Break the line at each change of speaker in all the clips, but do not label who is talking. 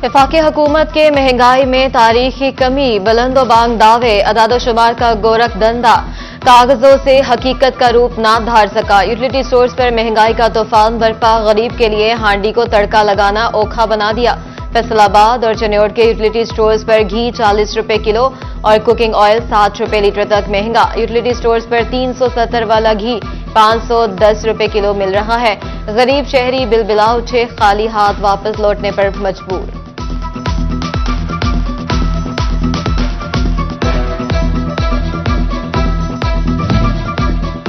वफाकी हुकूमत के महंगाई में तारीखी कमी, बुलंदोबांग दावे, अदादोशुमार का गोरख धंधा कागजों से हकीकत का रूप ना धार सका। यूटिलिटी स्टोर्स पर महंगाई का तूफान बरपा, गरीब के लिए हांडी को तड़का लगाना औखा बना दिया। फैसलाबाद और चन्योट के यूटिलिटी स्टोर्स पर घी 40 रुपए किलो और कुकिंग ऑयल 60 रुपए लीटर तक महंगा। यूटिलिटी स्टोर्स पर 370 वाला घी 510 रुपए किलो मिल रहा है। गरीब शहरी बिलबिला उठे, खाली हाथ वापस लौटने पर मजबूर।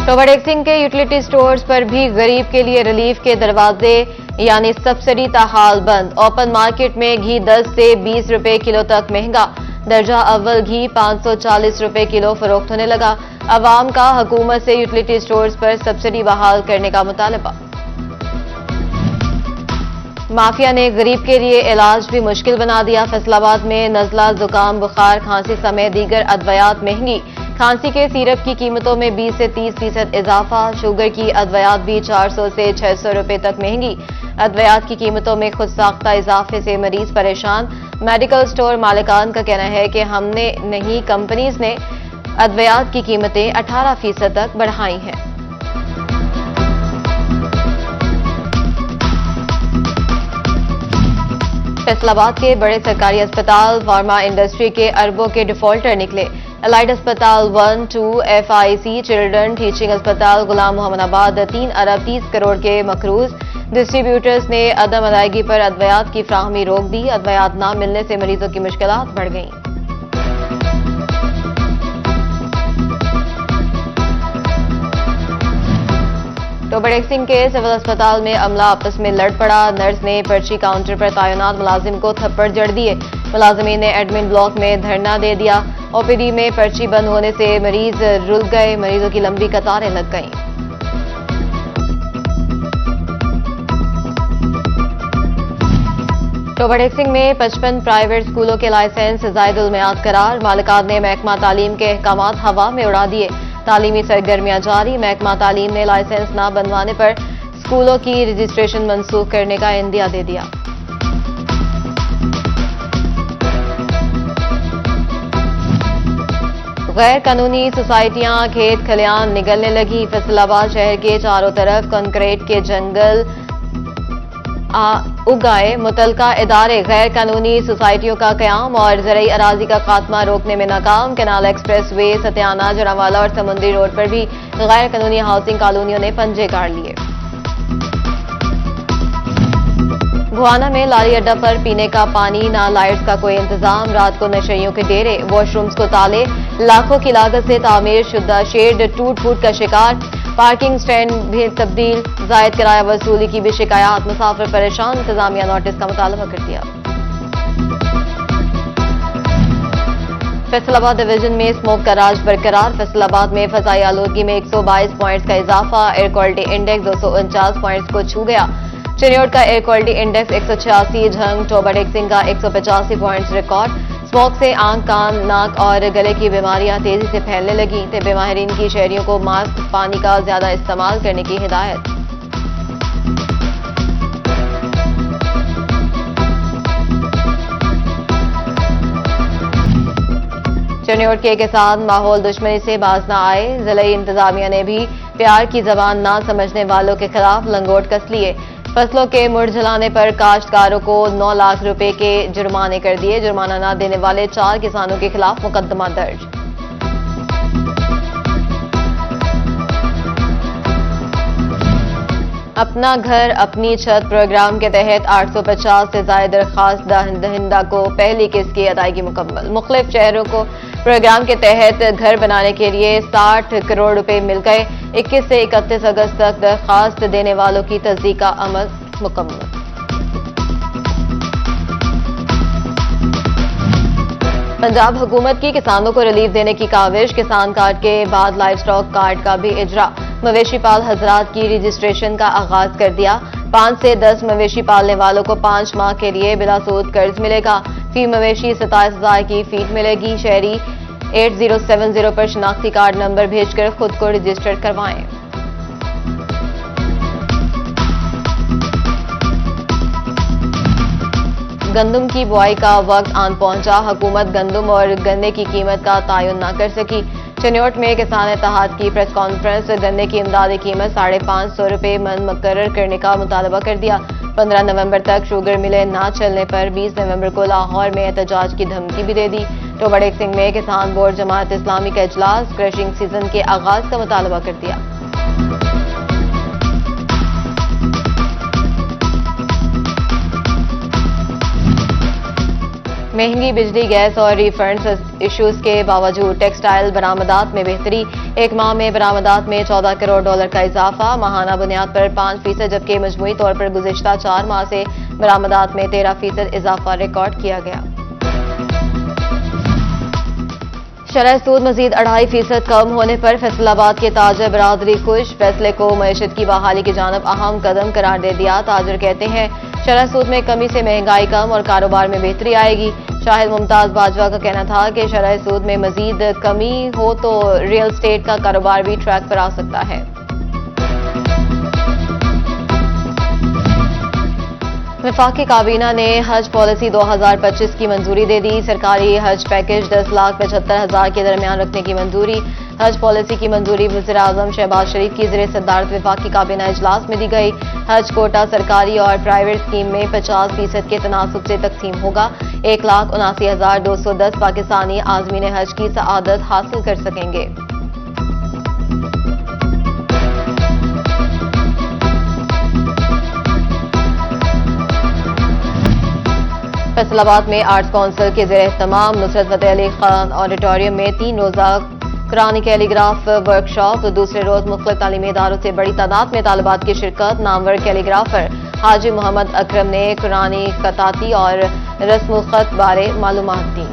टोबाडेक सिंह के यूटिलिटी स्टोर्स पर भी गरीब के लिए रिलीफ के दरवाजे यानी सब्सिडी ताहाल बंद। ओपन मार्केट में घी 10 से 20 रुपए किलो तक महंगा। दर्जा अव्वल घी 540 रुपए किलो फरोख्त होने लगा। अवाम का हुकूमत से यूटिलिटी स्टोर्स पर सब्सिडी बहाल करने का मुतालबा। माफिया ने गरीब के लिए इलाज भी मुश्किल बना दिया। फैसलाबाद में नजला, जुकाम, बुखार, खांसी समेत दीगर अद्वयात महंगी। खांसी के सिरप की कीमतों में 20 से 30% इजाफा। शुगर की अद्वयात भी 400 से 600 रुपए तक महंगी। अद्वयात की कीमतों में खुद साख्ता इजाफे से मरीज परेशान। मेडिकल स्टोर मालिकान का कहना है कि हमने नहीं, कंपनीज ने अद्वयात की कीमतें 18% तक बढ़ाई हैं। फैसलाबाद के बड़े सरकारी अस्पताल फार्मा इंडस्ट्री के अरबों के डिफॉल्टर निकले। अलाइड अस्पताल 1, 2, FIC, चिल्ड्रन टीचिंग अस्पताल गुलाम मोहम्मदाबाद 3 अरब 30 करोड़ के मकरूज। डिस्ट्रीब्यूटर्स ने अदम अदायगी पर अद्वयात की फ्राहमी रोक दी। अद्वयात न मिलने से मरीजों की मुश्किलात बढ़ गईं। टोबाडेक सिंह के सिविल अस्पताल में अमला आपस में लड़ पड़ा। नर्स ने पर्ची काउंटर पर तैनात मुलाजिम को थप्पड़ जड़ दिए। मुलाजिमीन ने एडमिन ब्लॉक में धरना दे दिया। OPD में पर्ची बंद होने से मरीज रुल गए। मरीजों की लंबी कतारें लग गईं। टोबाडेक सिंह में 55 प्राइवेट स्कूलों के लाइसेंस ज़ायदुल मियाद करार। मालिकान ने महकमा तालीम के अहकामात हवा में उड़ा दिए। तालीमी सरगर्मियां जारी। महकमा तालीम ने लाइसेंस न बनवाने पर स्कूलों की रजिस्ट्रेशन मंसूख करने का इंदिया दे दिया। गैर कानूनी सोसाइटियां खेत खलियान निगलने लगी। फैसलाबाद शहर के चारों तरफ कंक्रीट के जंगल उगाए। मुतलका इदारे गैर कानूनी सोसाइटियों का कयाम और ज़रई अराजी का खात्मा रोकने में नाकाम। कैनाल एक्सप्रेस वे, सत्याना, जड़ावाला और समुद्री रोड पर भी गैर कानूनी हाउसिंग कॉलोनियों ने पंजे गाड़ लिए। गुआना में लारी अड्डा पर पीने का पानी, ना लाइट्स का कोई इंतजाम। रात को नशेइयों के डेरे, वॉशरूम्स को ताले। लाखों की लागत से तामीर शुदा शेड टूट फूट का शिकार। पार्किंग स्टैंड भी तब्दील। जायद किराया वसूली की भी शिकायत। मुसाफिर परेशान। इंतजामिया नोटिस का मुतालबा कर दिया। फैसलाबाद डिवीजन में स्मोक का राज बरकरार। फैसलाबाद में फजाई आलूदगी में 122 पॉइंट्स का इजाफा। एयर क्वालिटी इंडेक्स 249 पॉइंट्स को छू गया। चन्योट का air quality index 186, Jhang Toba Tek Singh का 185 पॉइंट्स रिकॉर्ड। स्मोक से आंख, कान, नाक और गले की बीमारियां तेजी से फैलने लगी। तिब्बे माहिरीन की शहरियों को मास्क, पानी का ज्यादा इस्तेमाल करने की हिदायत। चन्योट के किसान माहौल दुश्मनी से बाज न आए। जिले इंतजामिया ने भी प्यार की जबान ना समझने वालों के खिलाफ लंगोट कस लिए। फसलों के मुरझलाने पर काश्तकारों को 9 लाख रुपए के जुर्माने कर दिए। जुर्माना न देने वाले 4 किसानों के खिलाफ मुकदमा दर्ज। अपना घर अपनी छत प्रोग्राम के तहत 850 से ज्यादा दरखास्त दहिंदा को पहली किस्त की अदायगी मुकम्मल। मुख्तलिफ शहरों को प्रोग्राम के तहत घर बनाने के लिए 60 करोड़ रुपए मिल गए। 21 से 31 अगस्त तक दरखास्त देने वालों की तस्दीक का अमल मुकम्मल। पंजाब हुकूमत की किसानों को रिलीफ देने की काविश। किसान कार्ड के बाद लाइव स्टॉक कार्ड का भी इजरा। मवेशी पाल हजरात की रजिस्ट्रेशन का आगाज कर दिया। 5 से 10 मवेशी पालने वालों को 5 माह के लिए बिला सूद कर्ज मिलेगा। फी मवेशी 27,000 की फीस मिलेगी। शहरी 8070 पर शनाख्ती कार्ड नंबर भेजकर खुद को रजिस्टर करवाएं। गंदम की बुआई का वक्त आन पहुंचा, हुकूमत गंदम और गन्ने की कीमत का तयन न कर सकी। चिन्योट में किसान इत्तेहाद की प्रेस कॉन्फ्रेंस, गन्ने की इमदादी कीमत 550 रुपये मन मुकर्रर करने का मुतालबा कर दिया। 15 नवंबर तक शुगर मिलें न चलने पर 20 नवंबर को लाहौर में एहतजाज की धमकी भी दे दी। तो बड़े सिंह में किसान बोर्ड जमात इस्लामी का इजलास, क्रशिंग सीजन के आगाज का मुतालबा कर दिया। महंगी बिजली, गैस और रिफंड इश्यूज के बावजूद टेक्सटाइल बरामदात में बेहतरी। एक माह में बरामदात में $14 करोड़ का इजाफा, माहाना बुनियाद पर 5%, जबकि मजमूई तौर पर गुज़िश्ता 4 माह से बरामदात में 13% इजाफा रिकॉर्ड किया गया। शरह सूद मजीद 2.5% कम होने पर फैसलाबाद के ताजर बरादरी खुश, फैसले को मईशत की बहाली की जानब अहम कदम करार दे दिया। ताजर कहते हैं शरह सूद में कमी से महंगाई कम और कारोबार में बेहतरी आएगी। शाहिद मुमताज बाजवा का कहना था कि शरह सूद में मजीद कमी हो तो रियल स्टेट का कारोबार भी ट्रैक पर आ सकता है। वफाकी काबीना ने हज पॉलिसी 2025 की मंजूरी दे दी। सरकारी हज पैकेज 10,75,000 के दरमियान रखने की मंजूरी। हज पॉलिसी की मंजूरी वज़ीर-ए-आज़म शहबाज शरीफ की ज़ेर सदारत वफाकी काबीना इजलास में दी गई। हज कोटा सरकारी और प्राइवेट स्कीम में 50% के तनासुब से तकसीम होगा। 1,79,210 पाकिस्तानी आज़मीन हज की सआदत हासिल कर सकेंगे। फैसलाबाद में आर्ट्स काउंसिल के ज़ेर एहतमाम नुसरत फतेह अली खान ऑडिटोरियम में 3 रोज़ा कुरानी कैलीग्राफ वर्कशॉप। दूसरे रोज मुख्तलिफ तालीमी इदारों से बड़ी तादाद में तालिबात की शिरकत। नामवर कैलीग्राफर हाजी मोहम्मद अकरम ने कुरानी कताती और रस्म खत बारे मालूमात दी।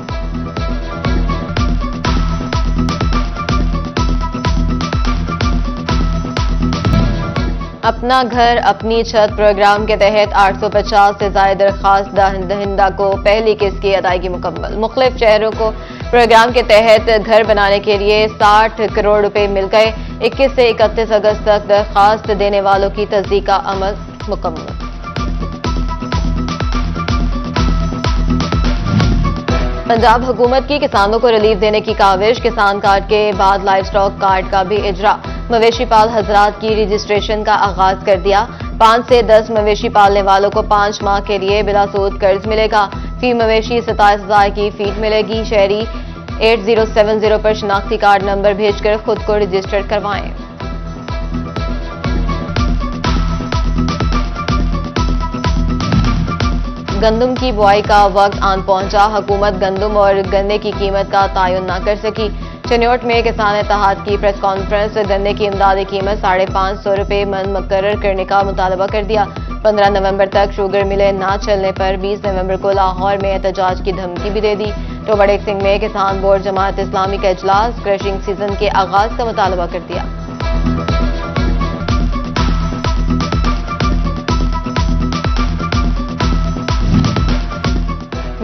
अपना घर अपनी छत प्रोग्राम के तहत 850 से ज्यादा दरखास्त दहिंदा को पहली किस्त की अदायगी मुकम्मल। मुख्तलिफ शहरों को प्रोग्राम के तहत घर बनाने के लिए 60 करोड़ रुपए मिल गए। 21 से 31 अगस्त तक दरखास्त देने वालों की तस्दीक का अमल मुकम्मल। पंजाब हुकूमत की किसानों को रिलीफ देने की काविश। किसान कार्ड के बाद लाइव स्टॉक कार्ड का भी इजरा। मवेशी पाल हजरात की रजिस्ट्रेशन का आगाज कर दिया। 5 से 10 मवेशी पालने वालों को 5 माह के लिए बिला सूद कर्ज मिलेगा। फी मवेशी 27,000 की फीस मिलेगी। शहरी 8070 पर शनाख्ती कार्ड नंबर भेजकर खुद को रजिस्टर करवाएं। गंदम की बुआई का वक्त आन पहुंचा, हुकूमत गंदम और गन्ने की कीमत का तयन न कर सकी। चिन्योट में किसान इत्तेहाद की प्रेस कॉन्फ्रेंस, गन्ने की इमदादी कीमत 550 रुपये मन मुकर्रर करने का मुतालबा कर दिया। 15 नवंबर तक शुगर मिलें न चलने पर 20 नवंबर को लाहौर में एहतजाज की धमकी भी दे दी। तो बड़े सिंह में किसान बोर्ड जमात इस्लामी का इजलास, क्रशिंग सीजन के आगाज का मुतालबा कर दिया।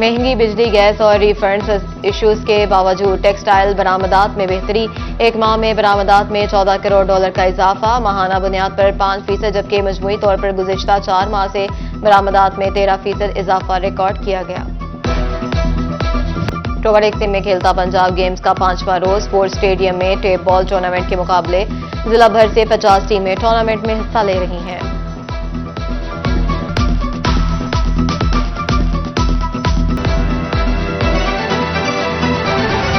महंगी बिजली, गैस और रिफंड इश्यूज के बावजूद टेक्सटाइल बरामदात में बेहतरी। एक माह में बरामदात में $14 करोड़ का इजाफा, माहाना बुनियाद पर 5%, जबकि मजमूई तौर पर गुज़िश्ता 4 माह से बरामदात में 13% इजाफा रिकॉर्ड किया गया। अक्टूबर 1 में खेलता पंजाब गेम्स का 5वां रोज स्पोर्ट्स स्टेडियम में टेप बॉल टूर्नामेंट के मुकाबले जिला भर से 50 टीमें टूर्नामेंट में हिस्सा ले रही हैं।